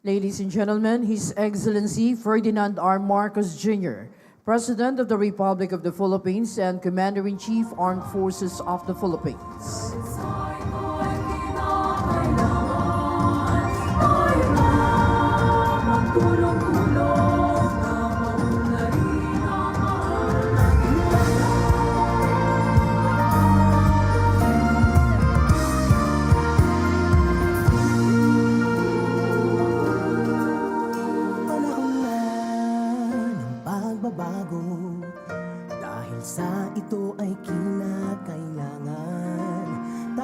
Ladies and gentlemen, His Excellency Ferdinand R. Marcos Jr., President of the Republic of the Philippines and Commander-in-Chief Armed Forces of the Philippines. Panahon na ng pagbabago, dahil sa ito ay kinakailangan.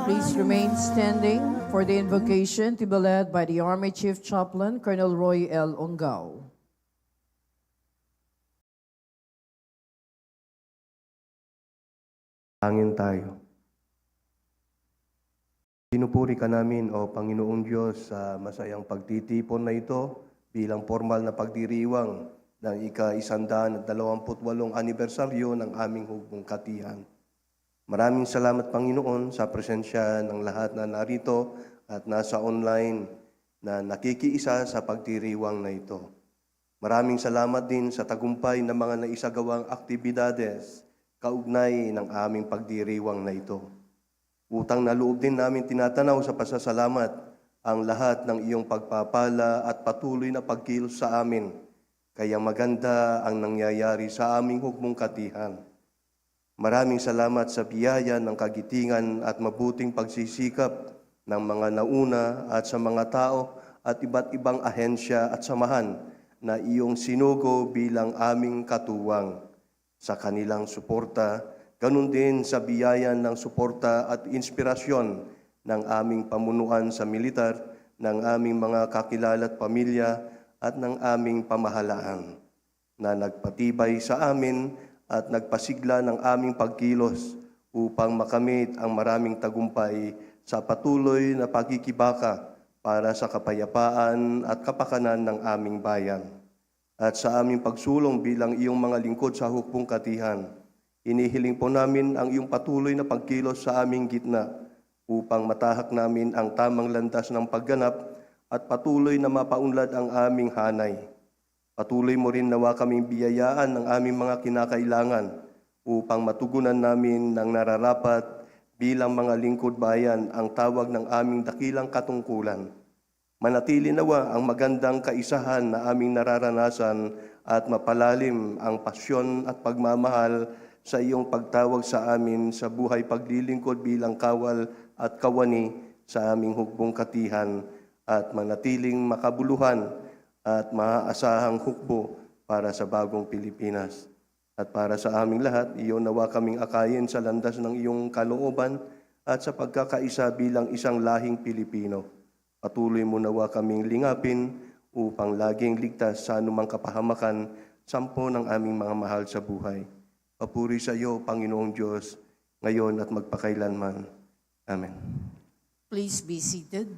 Please remain standing for the invocation to be led by the Army Chief Chaplain, Colonel Roy L. Ongao. Tangin tayo. Pinupuri ka namin, O Panginoong Diyos, sa masayang pagtitipon na ito bilang formal na pagdiriwang ng ika-128 anibersaryo ng aming Hukbong Katihan. Maraming salamat, Panginoon, sa presensya ng lahat na narito at nasa online na nakikiisa sa pagdiriwang na ito. Maraming salamat din sa tagumpay ng mga naisagawang aktibidades kaugnay ng aming pagdiriwang na ito. Utang na loob din namin tinatanaw sa pasasalamat ang lahat ng iyong pagpapala at patuloy na pagkilos sa amin. Kaya maganda ang nangyayari sa aming Hukbong Katihan. Maraming salamat sa biyaya ng kagitingan at mabuting pagsisikap ng mga nauna at sa mga tao at iba't ibang ahensya at samahan na iyong sinugo bilang aming katuwang. Sa kanilang suporta, ganun din sa biyaya ng suporta at inspirasyon ng aming pamunuan sa militar, ng aming mga kakilala at pamilya at ng aming pamahalaan na nagpatibay sa amin at nagpasigla ng aming pagkilos upang makamit ang maraming tagumpay sa patuloy na pagkikibaka para sa kapayapaan at kapakanan ng aming bayan. At sa aming pagsulong bilang iyong mga lingkod sa Hukbong Katihan, inihiling po namin ang iyong patuloy na pagkilos sa aming gitna upang matahak namin ang tamang landas ng pagganap at patuloy na mapaunlad ang aming hanay. Patuloy mo rin nawa kaming biyayaan ng aming mga kinakailangan upang matugunan namin ng nararapat bilang mga lingkod bayan ang tawag ng aming dakilang katungkulan. Manatili nawa ang magandang kaisahan na aming nararanasan at mapalalim ang pasyon at pagmamahal sa iyong pagtawag sa amin sa buhay paglilingkod bilang kawal at kawani sa aming Hukbong Katihan at manatiling makabuluhan at maaasahang hukbo para sa Bagong Pilipinas. At para sa aming lahat, iyon nawa kaming akayin sa landas ng iyong kalooban at sa pagkakaisa bilang isang lahing Pilipino. Patuloy mo nawa kaming lingapin upang laging ligtas sa anumang kapahamakan, sampo ng aming mga mahal sa buhay. Papuri sa iyo, Panginoong Diyos, ngayon at magpakailanman. Amen. Please be seated.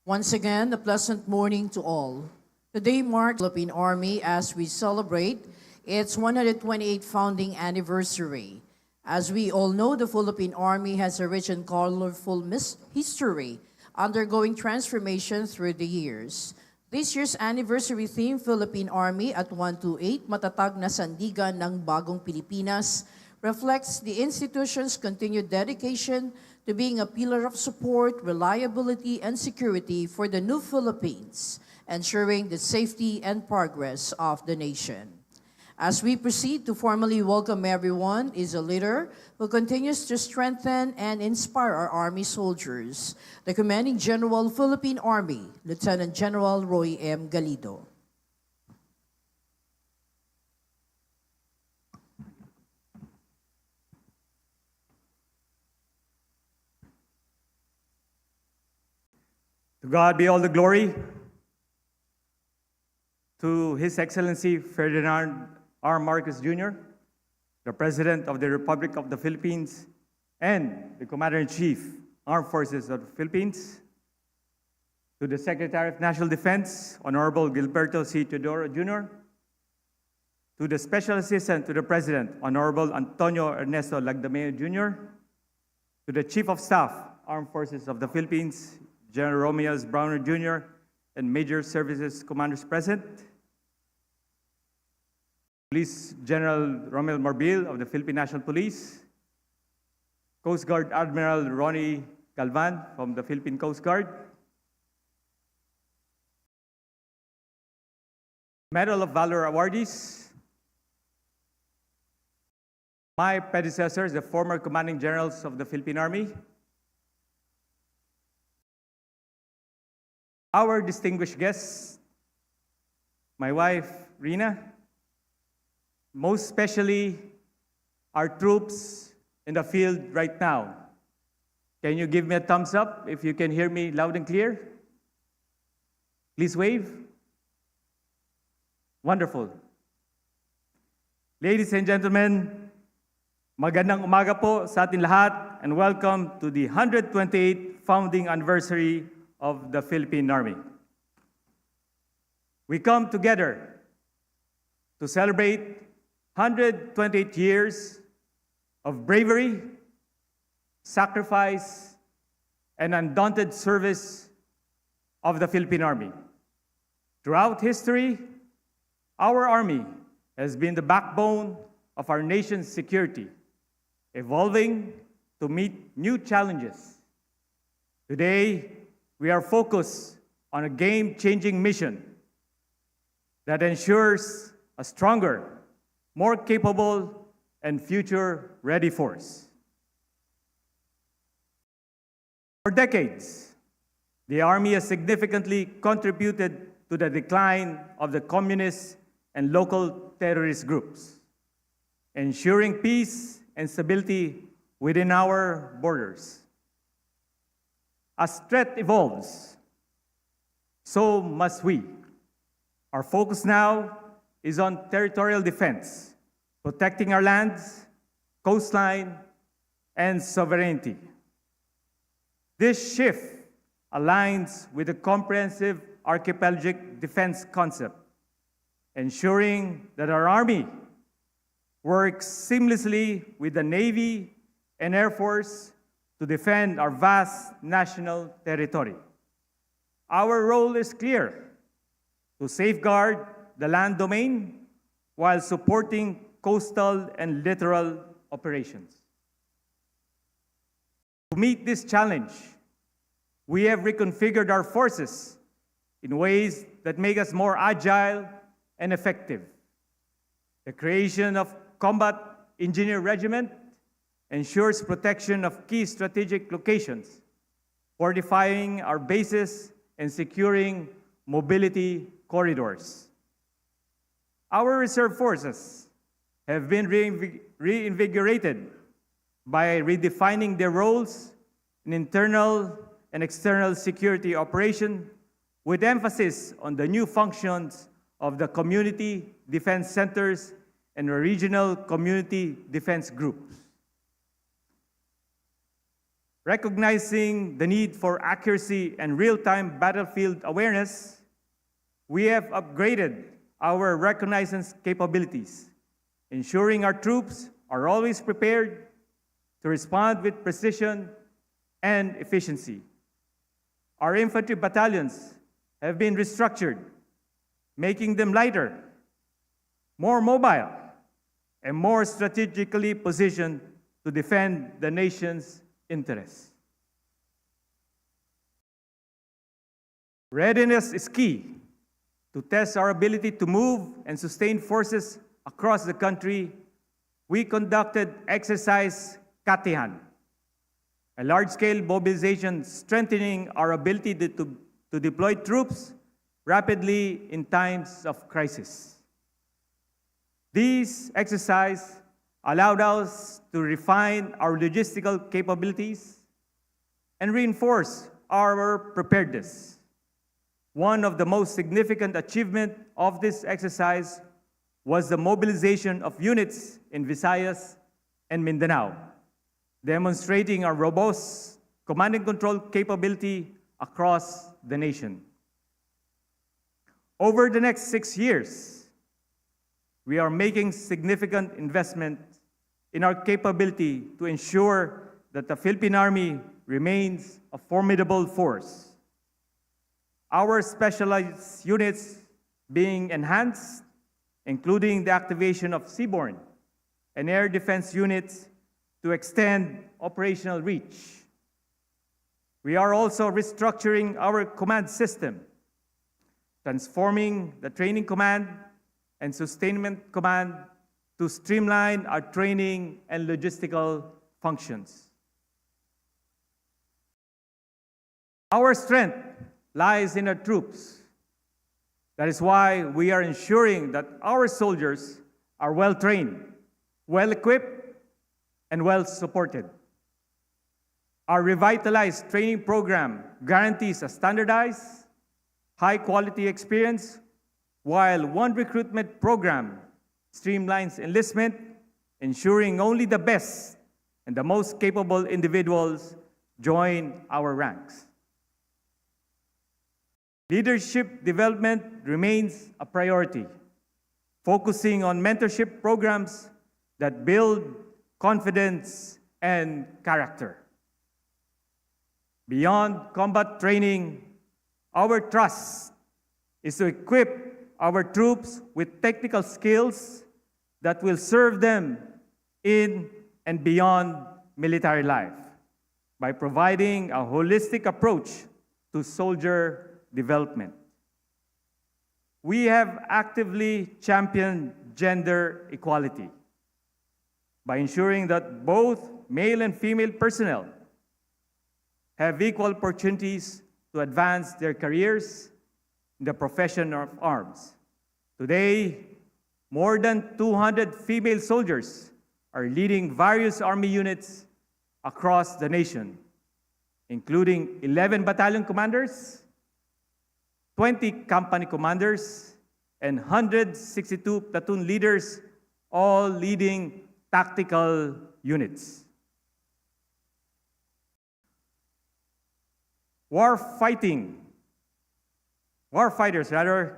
Once again, a pleasant morning to all. Today marks the Philippine Army as we celebrate its 128th founding anniversary. As we all know, the Philippine Army has a rich and colorful history, undergoing transformation through the years. This year's anniversary theme, Philippine Army at 128, Matatag na Sandigan ng Bagong Pilipinas, reflects the institution's continued dedication to being a pillar of support, reliability, and security for the new Philippines, ensuring the safety and progress of the nation. As we proceed to formally welcome everyone is a leader who continues to strengthen and inspire our Army soldiers, the Commanding General, Philippine Army, Lieutenant General Roy M. Galido. To God be all the glory. To His Excellency Ferdinand R. Marcos Jr., the President of the Republic of the Philippines, and the Commander-in-Chief, Armed Forces of the Philippines, to the Secretary of National Defense, Honorable Gilberto C. Teodoro Jr., to the Special Assistant to the President, Honorable Antonio Ernesto Lagdameo Jr., to the Chief of Staff Armed Forces of the Philippines, General Romeo S. Browner Jr., and Major Services Commanders present. Police General Romel Marbil of the Philippine National Police, Coast Guard Admiral Ronnie Galvan from the Philippine Coast Guard, Medal of Valor awardees, my predecessors, the former commanding generals of the Philippine Army, our distinguished guests, my wife, Rina, most especially our troops in the field right now. Can you give me a thumbs up if you can hear me loud and clear? Please wave. Wonderful. Ladies and gentlemen, magandang umaga po sa atin lahat and welcome to the 128th founding anniversary of the Philippine Army. We come together to celebrate 128 years of bravery, sacrifice, and undaunted service of the Philippine Army. Throughout history, our Army has been the backbone of our nation's security, evolving to meet new challenges. Today, we are focused on a game-changing mission that ensures a stronger, more capable, and future-ready force. For decades, the Army has significantly contributed to the decline of the communist and local terrorist groups, ensuring peace and stability within our borders. As threat evolves, so must we. Our focus now is on territorial defense, protecting our lands, coastline, and sovereignty. This shift aligns with the comprehensive archipelagic defense concept, ensuring that our Army works seamlessly with the Navy and Air Force to defend our vast national territory. Our role is clear: to safeguard the land domain while supporting coastal and littoral operations. To meet this challenge, we have reconfigured our forces in ways that make us more agile and effective. The creation of Combat Engineer Regiment ensures protection of key strategic locations, fortifying our bases and securing mobility corridors. Our reserve forces have been reinvigorated by redefining their roles in internal and external security operation, with emphasis on the new functions of the community defense centers and regional community defense groups. Recognizing the need for accuracy and real-time battlefield awareness, we have upgraded our reconnaissance capabilities, ensuring our troops are always prepared to respond with precision and efficiency. Our infantry battalions have been restructured, making them lighter, more mobile, and more strategically positioned to defend the nation's interests. Readiness is key to test our ability to move and sustain forces across the country. We conducted Exercise Katihan, a large-scale mobilization strengthening our ability to deploy troops rapidly in times of crisis. These exercises allowed us to refine our logistical capabilities and reinforce our preparedness. One of the most significant achievements of this exercise was the mobilization of units in Visayas and Mindanao, demonstrating our robust command and control capability across the nation. Over the next 6 years, we are making significant investment in our capability to ensure that the Philippine Army remains a formidable force. Our specialized units being enhanced, including the activation of seaborne and air defense units to extend operational reach. We are also restructuring our command system, transforming the training command and sustainment command to streamline our training and logistical functions. Our strength lies in our troops. That is why we are ensuring that our soldiers are well trained, well equipped, and well supported. Our revitalized training program guarantees a standardized, high-quality experience, while one recruitment program streamlines enlistment, ensuring only the best and the most capable individuals join our ranks. Leadership development remains a priority, focusing on mentorship programs that build confidence and character. Beyond combat training, our trust is to equip our troops with technical skills that will serve them in and beyond military life by providing a holistic approach to soldier development. We have actively championed gender equality by ensuring that both male and female personnel have equal opportunities to advance their careers in the profession of arms. Today, more than 200 female soldiers are leading various Army units across the nation, including 11 battalion commanders, 20 company commanders, and 162 platoon leaders, all leading tactical units. Warfighters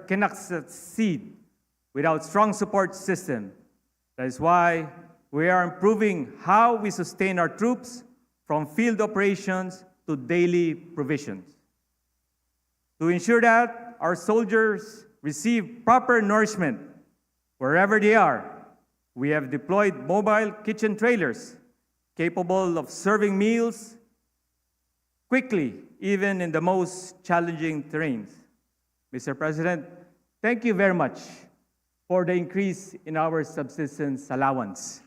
cannot succeed without strong support system. That is why we are improving how we sustain our troops from field operations to daily provisions. To ensure that our soldiers receive proper nourishment wherever they are, we have deployed mobile kitchen trailers capable of serving meals quickly, even in the most challenging terrains. Mr. President, thank you very much for the increase in our subsistence allowance.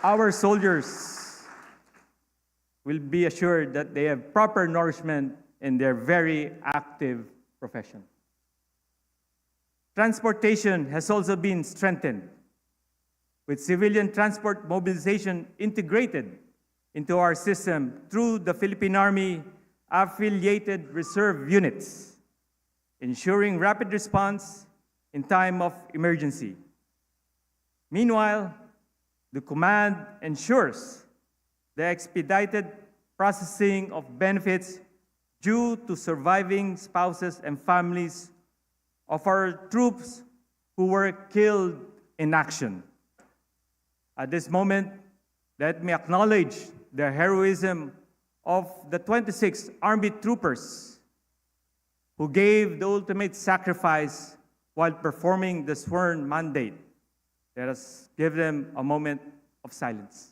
Our soldiers will be assured that they have proper nourishment in their very active profession. Transportation has also been strengthened, with civilian transport mobilization integrated into our system through the Philippine Army affiliated reserve units, ensuring rapid response in time of emergency. Meanwhile, the command ensures the expedited processing of benefits due to surviving spouses and families of our troops who were killed in action. At this moment, let me acknowledge the heroism of the 26 Army troopers who gave the ultimate sacrifice while performing the sworn mandate. Let us give them a moment of silence.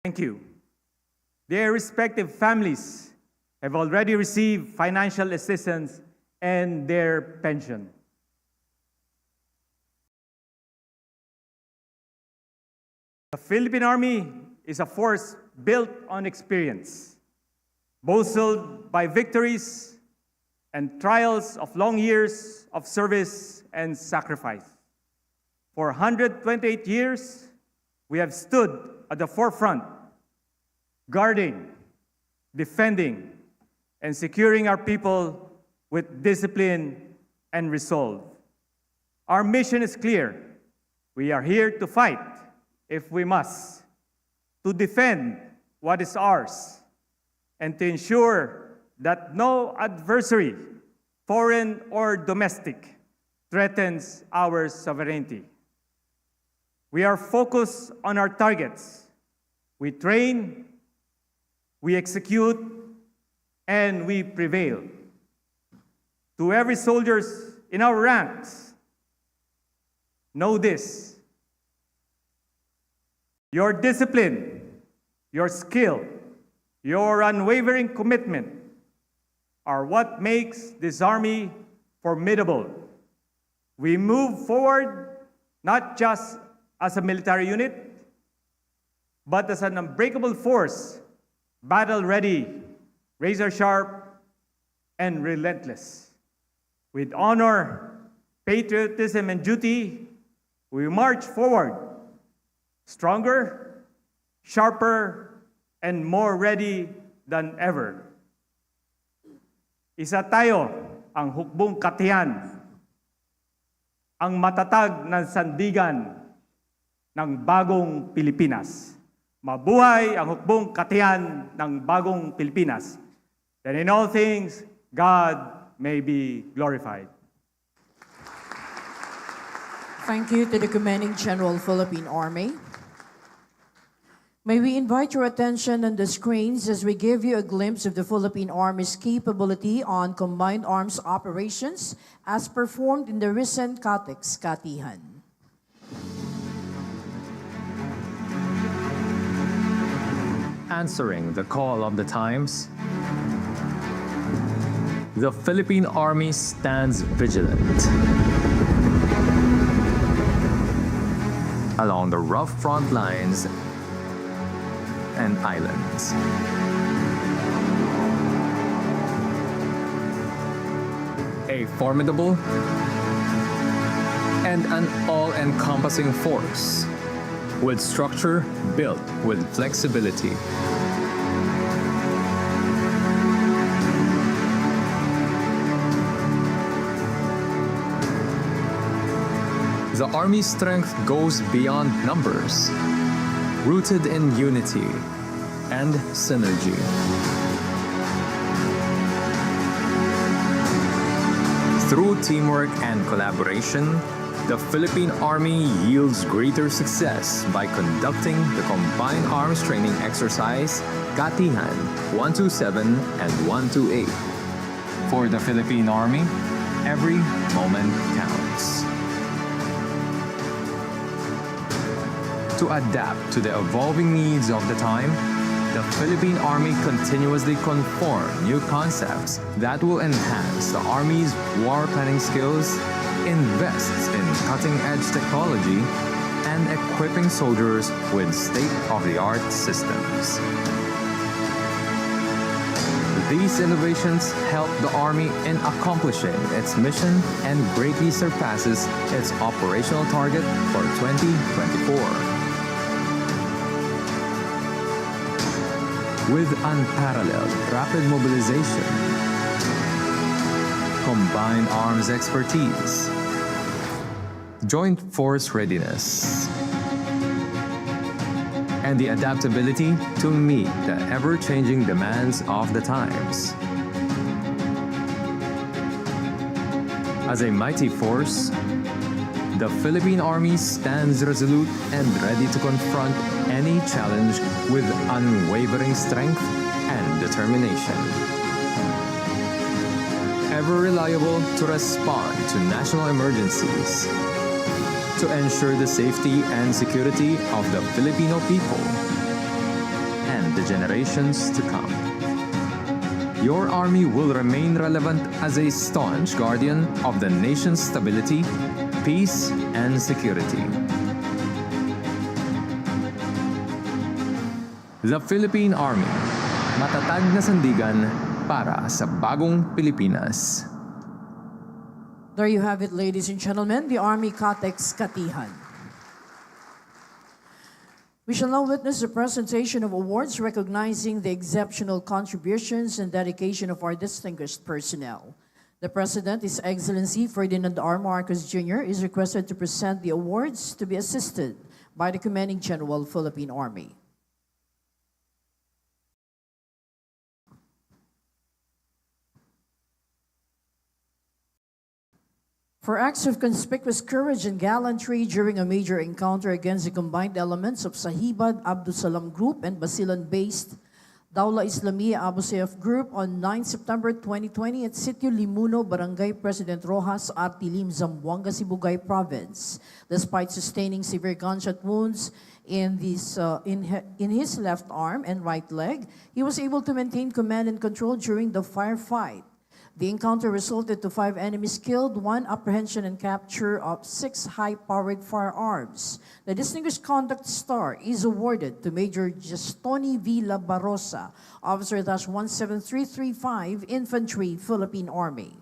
Thank you. Their respective families have already received financial assistance and their pension. The Philippine Army is a force built on experience, bolstered by victories and trials of long years of service and sacrifice. For 128 years, we have stood at the forefront, guarding, defending, and securing our people with discipline and resolve. Our mission is clear. We are here to fight if we must, to defend what is ours, and to ensure that no adversary, foreign or domestic, threatens our sovereignty. We are focused on our targets. We train, we execute, and we prevail. To every soldiers in our ranks, know this: your discipline, your skill, your unwavering commitment are what makes this Army formidable. We move forward not just as a military unit, but as an unbreakable force, battle-ready, razor-sharp, and relentless. With honor, patriotism, and duty, we march forward, stronger, sharper, and more ready than ever. Isa tayo, ang Hukbong Katihan, ang matatag ng sandigan ng Bagong Pilipinas. Mabuhay ang Hukbong Katihan ng Bagong Pilipinas. That in all things, God may be glorified. Thank you to the Commanding General, Philippine Army. May we invite your attention on the screens as we give you a glimpse of the Philippine Army's capability on combined arms operations as performed in the recent Taguig City. Answering the call of the times, the Philippine Army stands vigilant along the rough front lines and islands. A formidable and an all-encompassing force with structure built with flexibility. The Army's strength goes beyond numbers, rooted in unity and synergy. Through teamwork and collaboration, the Philippine Army yields greater success by conducting the Combined Arms Training Exercise Katihan 127 and 128. For the Philippine Army, every moment counts. To adapt to the evolving needs of the time, the Philippine Army continuously conform new concepts that will enhance the Army's war planning skills, invests in cutting-edge technology, and equipping soldiers with state-of-the-art systems. These innovations help the Army in accomplishing its mission and greatly surpasses its operational target for 2024. With unparalleled rapid mobilization, combined arms expertise, joint force readiness, and the adaptability to meet the ever-changing demands of the times. As a mighty force, the Philippine Army stands resolute and ready to confront any challenge with unwavering strength and determination. Ever reliable to respond to national emergencies, to ensure the safety and security of the Filipino people and the generations to come. Your Army will remain relevant as a staunch guardian of the nation's stability, peace, and security. The Philippine Army, matatag na sandigan para sa Bagong Pilipinas. There you have it, ladies and gentlemen, the Army Taguig City. We shall now witness the presentation of awards recognizing the exceptional contributions and dedication of our distinguished personnel. The President, His Excellency Ferdinand R. Jr., is requested to present the awards to be assisted by the Commanding General, Philippine Army. For acts of conspicuous courage and gallantry during a major encounter against the combined elements of Sahibad Abdus Salam Group and Basilan-based Dawla Islamia Abu Sayyaf Group on 9 September 2020 at Sitio Limuno, Barangay President Rojas, Artilim, Zamboanga, Sibugay Province. Despite sustaining severe gunshot wounds in his left arm and right leg, he was able to maintain command and control during the firefight. The encounter resulted to 5 enemies killed, 1 apprehension and capture of 6 high-powered firearms. The Distinguished Conduct Star is awarded to Major Gestoni Villa Barosa, Officer -17335, Infantry, Philippine Army.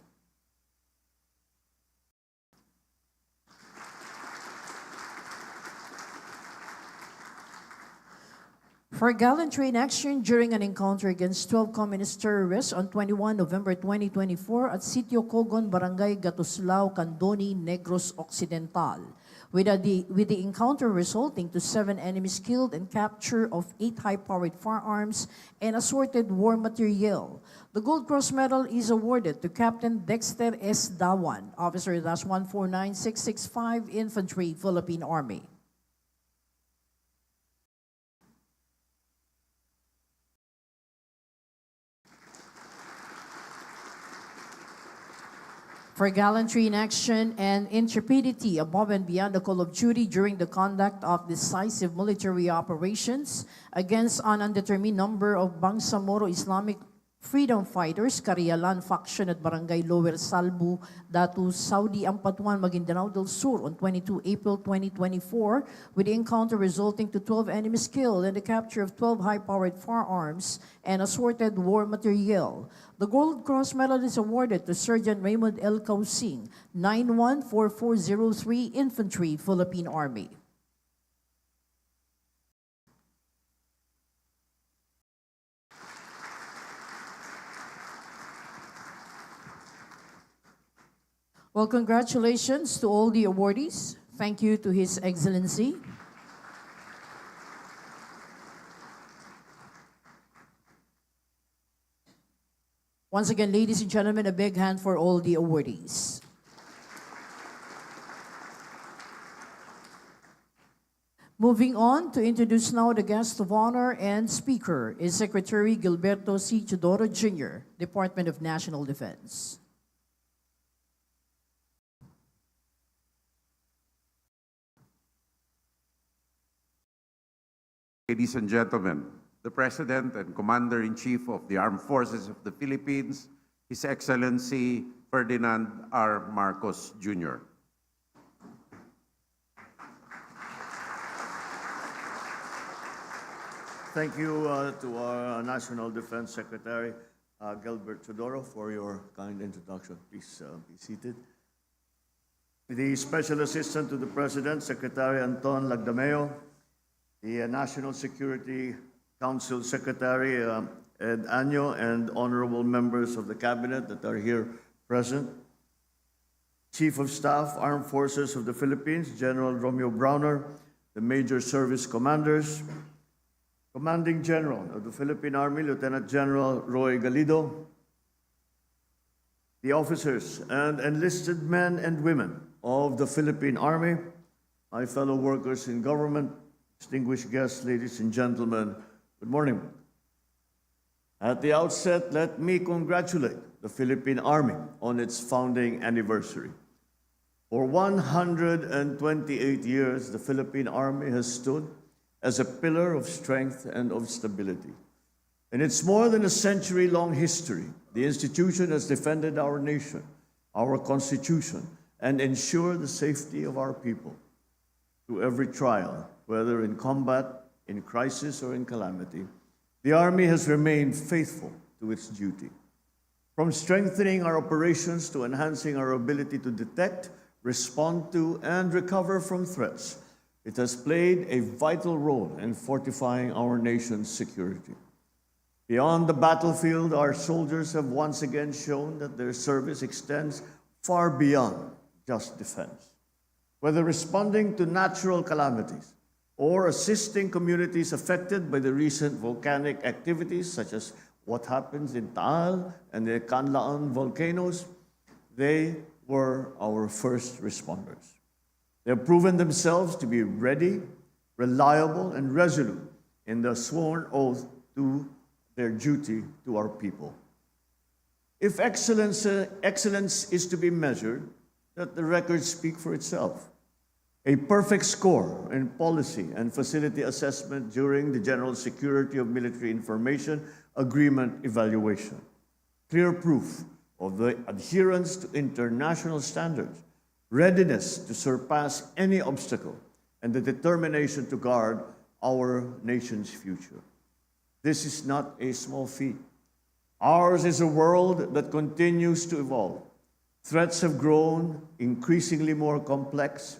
For gallantry in action during an encounter against 12 communist terrorists on 21 November 2024 at Sitio Cogon, Barangay Gatuslao, Candoni, Negros Occidental, with the encounter resulting to 7 enemies killed and capture of 8 high-powered firearms and assorted war materiel. The Gold Cross Medal is awarded to Captain Dexter S. Dawan, Officer -149665, Infantry, Philippine Army. For gallantry in action and intrepidity above and beyond the call of duty during the conduct of decisive military operations against an undetermined number of Bangsamoro Islamic freedom fighters, Karialan faction at Barangay Lower Salbu, Datu, Saudi Ampatuan, Maguindanao del Sur on 22 April 2024, with the encounter resulting to 12 enemies killed and the capture of 12 high-powered firearms and assorted war materiel. The Gold Cross Medal is awarded to Sergeant Raymond L. Causing, 914403, Infantry, Philippine Army. Well, congratulations to all the awardees. Thank you to His Excellency. Once again, ladies and gentlemen, a big hand for all the awardees. Moving on to introduce now the guest of honor and speaker is Secretary Gilberto C. Chodoro Jr., Department of National Defense. Ladies and gentlemen, the President and Commander-in-Chief of the Armed Forces of the Philippines, His Excellency Ferdinand R. Marcos, Jr. Thank you to our National Defense Secretary, Gilbert Chodoro, for your kind introduction. Please be seated. The Special Assistant to the President, Secretary Anton Lagdameo, the National Security Council Secretary Ed Año, and honorable members of the Cabinet that are here present, Chief of Staff, Armed Forces of the Philippines, General Romeo Browner, the Major Service Commanders, Commanding General of the Philippine Army, Lieutenant General Roy Galido, the officers and enlisted men and women of the Philippine Army, my fellow workers in government, distinguished guests, ladies and gentlemen, good morning. At the outset, let me congratulate the Philippine Army on its founding anniversary. For 128 years, the Philippine Army has stood as a pillar of strength and of stability. In its more than a century-long history, the institution has defended our nation, our Constitution, and ensured the safety of our people. Through every trial, whether in combat, in crisis, or in calamity, the Army has remained faithful to its duty. From strengthening our operations to enhancing our ability to detect, respond to, and recover from threats, it has played a vital role in fortifying our nation's security. Beyond the battlefield, our soldiers have once again shown that their service extends far beyond just defense. Whether responding to natural calamities or assisting communities affected by the recent volcanic activities, such as what happens in Taal and the Canlaon volcanoes, they were our first responders. They have proven themselves to be ready, reliable, and resolute in the sworn oath to their duty to our people. If excellence is to be measured, let the records speak for itself. A perfect score in policy and facility assessment during the General Security of Military Information Agreement evaluation. Clear proof of the adherence to international standards, readiness to surpass any obstacle, and the determination to guard our nation's future. This is not a small feat. Ours is a world that continues to evolve. Threats have grown increasingly more complex,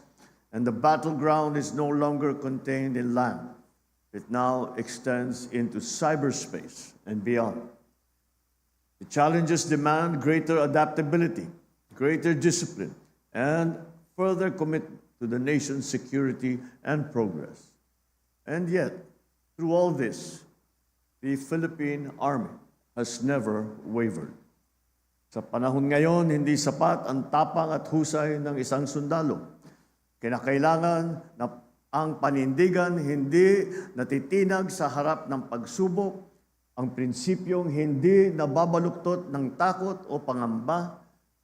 and the battleground is no longer contained in land. It now extends into cyberspace and beyond. The challenges demand greater adaptability, greater discipline, and further commitment to the nation's security and progress. And yet, through all this, the Philippine Army has never wavered. Sa panahon ngayon, hindi sapat ang tapang at husay ng isang sundalo. Kinakailangan na ang panindigan hindi natitinag sa harap ng pagsubok, ang prinsipyong hindi nababaluktot ng takot o pangamba,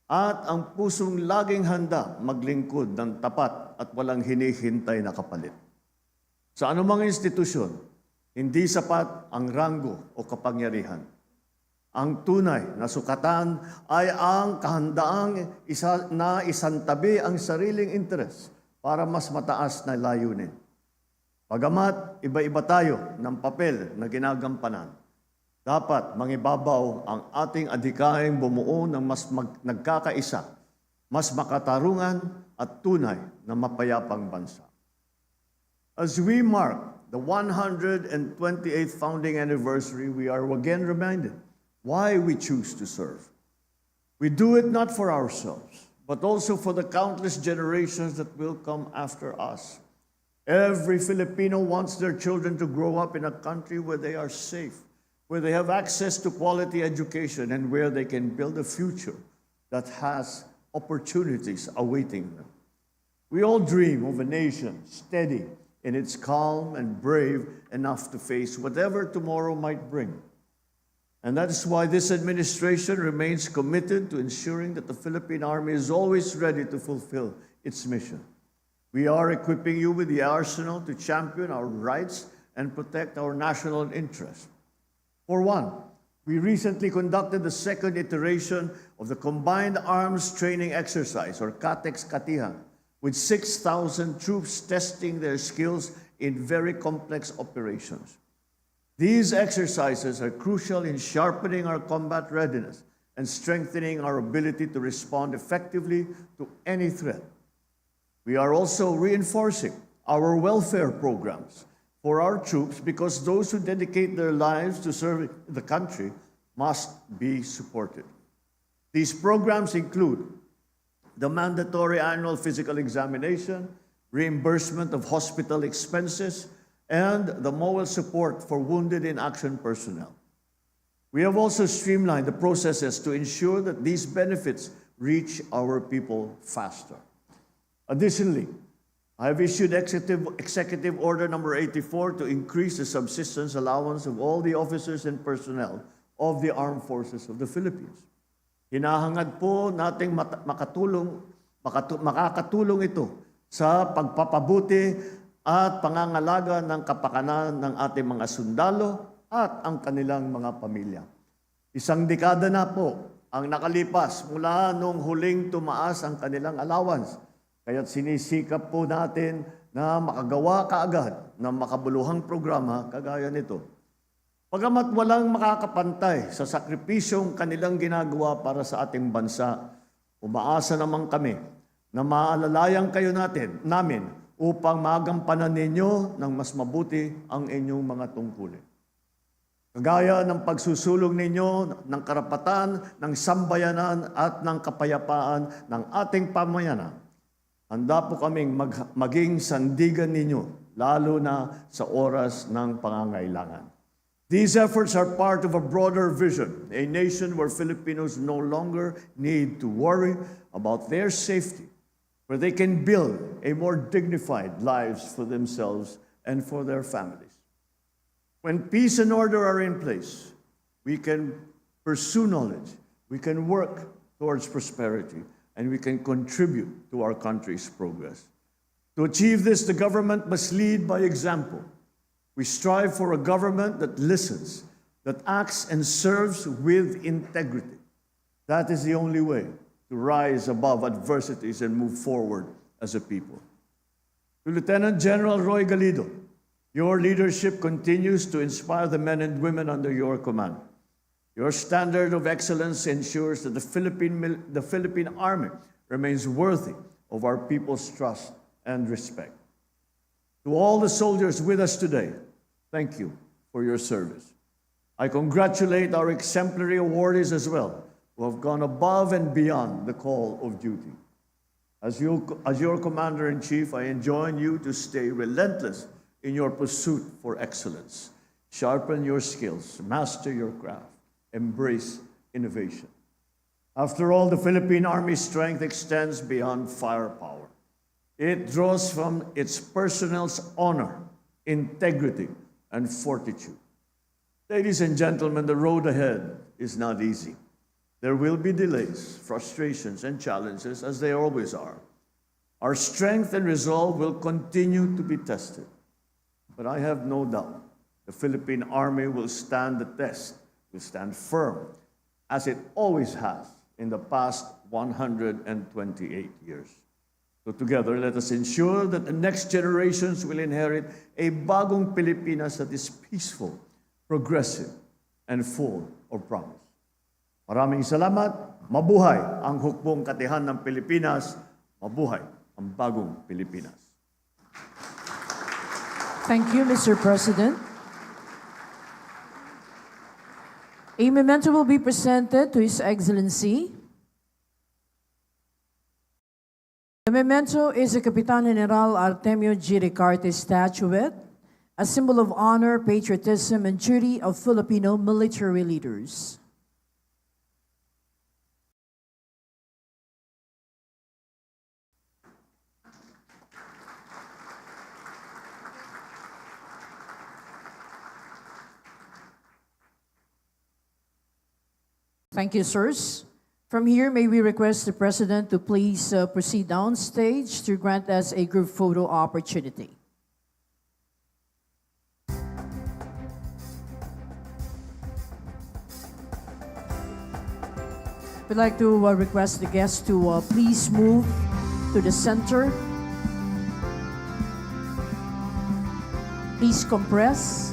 at ang pusong laging handa maglingkod ng tapat at walang hinihintay na kapalit. Sa anumang institusyon, hindi sapat ang ranggo o kapangyarihan. Ang tunay na sukatan ay ang kahandaang isantabi ang sariling interes para mas mataas na layunin. Bagamat iba-iba tayo ng papel na ginagampanan, dapat mangibabaw ang ating adhikaing bumuo ng mas nagkakaisa, mas makatarungan at tunay na mapayapang bansa. As we mark the 128th founding anniversary, we are again reminded why we choose to serve. We do it not for ourselves, but also for the countless generations that will come after us. Every Filipino wants their children to grow up in a country where they are safe, where they have access to quality education, and where they can build a future that has opportunities awaiting them. We all dream of a nation steady in its calm and brave enough to face whatever tomorrow might bring. And that is why this administration remains committed to ensuring that the Philippine Army is always ready to fulfill its mission. We are equipping you with the arsenal to champion our rights and protect our national interests. For one, we recently conducted the second iteration of the Combined Arms Training Exercise, or Taguig City, with 6,000 troops testing their skills in very complex operations. These exercises are crucial in sharpening our combat readiness and strengthening our ability to respond effectively to any threat. We are also reinforcing our welfare programs for our troops because those who dedicate their lives to serve the country must be supported. These programs include the mandatory annual physical examination, reimbursement of hospital expenses, and the moral support for wounded in action personnel. We have also streamlined the processes to ensure that these benefits reach our people faster. Additionally, I have issued Executive Order number 84 to increase the subsistence allowance of all the officers and personnel of the Armed Forces of the Philippines. Hinahangad po nating makakatulong ito sa pagpapabuti at pangangalaga ng kapakanan ng ating mga sundalo at ang kanilang mga pamilya. Isang dekada na po ang nakalipas mula nung huling tumaas ang kanilang allowance. Kaya't sinisikap po natin na makagawa kaagad ng makabuluhang programa kagaya nito. Pagamat walang makakapantay sa sakripisyong kanilang ginagawa para sa ating bansa, umaasa naman kami na maalalayang kayo namin upang magampanan ninyo ng mas mabuti ang inyong mga tungkulin. Kagaya ng pagsusulong ninyo ng karapatan, ng sambayanan at ng kapayapaan ng ating pamayanan, handa po kaming maging sandigan ninyo, lalo na sa oras ng pangangailangan. These efforts are part of a broader vision, a nation where Filipinos no longer need to worry about their safety, where they can build a more dignified lives for themselves and for their families. When peace and order are in place, we can pursue knowledge, we can work towards prosperity, and we can contribute to our country's progress. To achieve this, the government must lead by example. We strive for a government that listens, that acts and serves with integrity. That is the only way to rise above adversities and move forward as a people. To Lieutenant General Roy Galido, your leadership continues to inspire the men and women under your command. Your standard of excellence ensures that the Philippine Army remains worthy of our people's trust and respect. To all the soldiers with us today, thank you for your service. I congratulate our exemplary awardees as well, who have gone above and beyond the call of duty. As your Commander-in-Chief, I enjoin you to stay relentless in your pursuit for excellence. Sharpen your skills, master your craft, embrace innovation. After all, the Philippine Army's strength extends beyond firepower. It draws from its personnel's honor, integrity, and fortitude. Ladies and gentlemen, the road ahead is not easy. There will be delays, frustrations, and challenges, as there always are. Our strength and resolve will continue to be tested. But I have no doubt the Philippine Army will stand the test, will stand firm, as it always has in the past 128 years. So together, let us ensure that the next generations will inherit a Bagong Pilipinas that is peaceful, progressive, and full of promise. Maraming salamat. Mabuhay ang Hukbong Katihan ng Pilipinas. Mabuhay ang Bagong Pilipinas. Thank you, Mr. President. A memento will be presented to His Excellency. The memento is a Kapitan General Artemio G. Ricarte statuette, a symbol of honor, patriotism, and duty of Filipino military leaders. Thank you, sirs. From here, may we request the President to please proceed downstage to grant us a group photo opportunity. We'd like to request the guests to please move to the center. Please compress.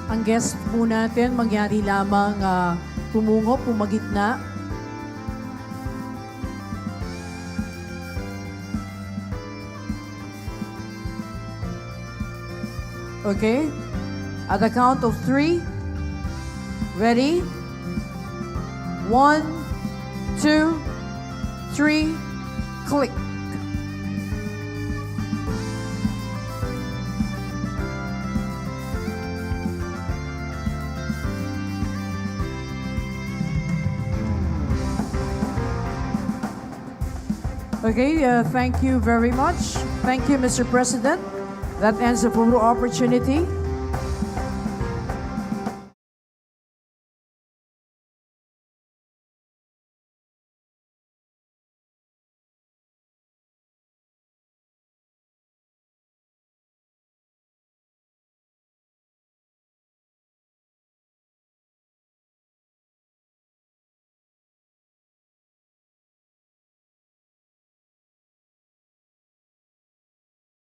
Ang guest po natin, mangyari lamang pumungo, pumagitna. Okay? At the count of 3, ready? 1, 2, 3, click. Okay, thank you very much. Thank you, Mr. President. That ends the photo opportunity.